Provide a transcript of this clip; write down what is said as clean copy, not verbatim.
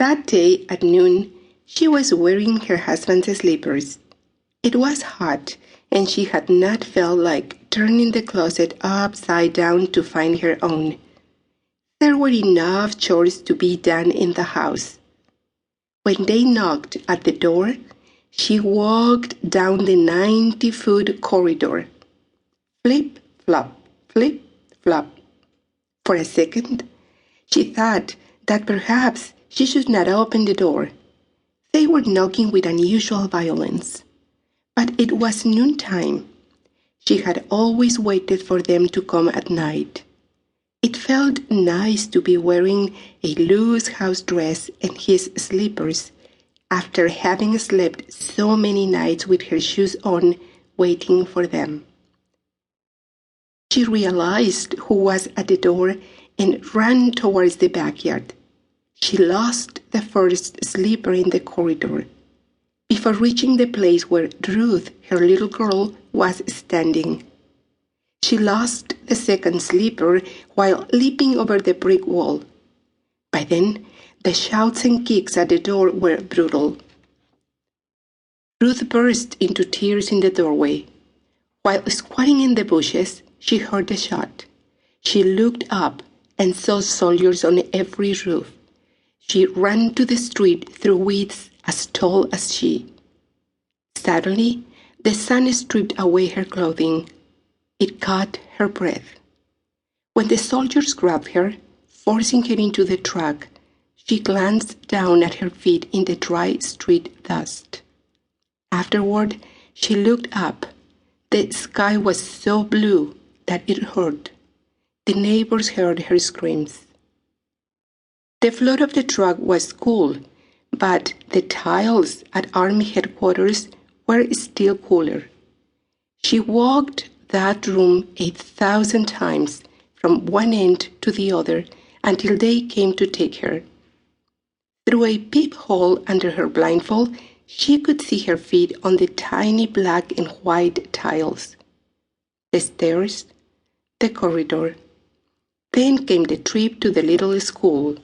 That day at noon, she was wearing her husband's slippers. It was hot, and she had not felt like turning the closet upside down to find her own. There were enough chores to be done in the house. When they knocked at the door, she walked down the 90-foot corridor. Flip, flop, flip, flop. For a second, she thought that perhaps she should not open the door. They were knocking with unusual violence. But it was noontime. She had always waited for them to come at night. It felt nice to be wearing a loose house dress and his slippers after having slept so many nights with her shoes on, waiting for them. She realized who was at the door and ran towards the backyard. She lost the first slipper in the corridor. Before reaching the place where Ruth, her little girl, was standing. She lost the second slipper while leaping over the brick wall. By then, the shouts and kicks at the door were brutal. Ruth burst into tears in the doorway. While squatting in the bushes, she heard a shot. She looked up and saw soldiers on every roof. She ran to the street through weeds as tall as she. Suddenly, the sun stripped away her clothing. It caught her breath. When the soldiers grabbed her, forcing her into the truck, she glanced down at her feet in the dry street dust. Afterward, she looked up. The sky was so blue that it hurt. The neighbors heard her screams. The floor of the truck was cool, but the tiles at Army headquarters were still cooler. She walked that room 1,000 times from one end to the other until they came to take her. Through a peephole under her blindfold, she could see her feet on the tiny black and white tiles. The stairs, the corridor. Then came the trip to the little school.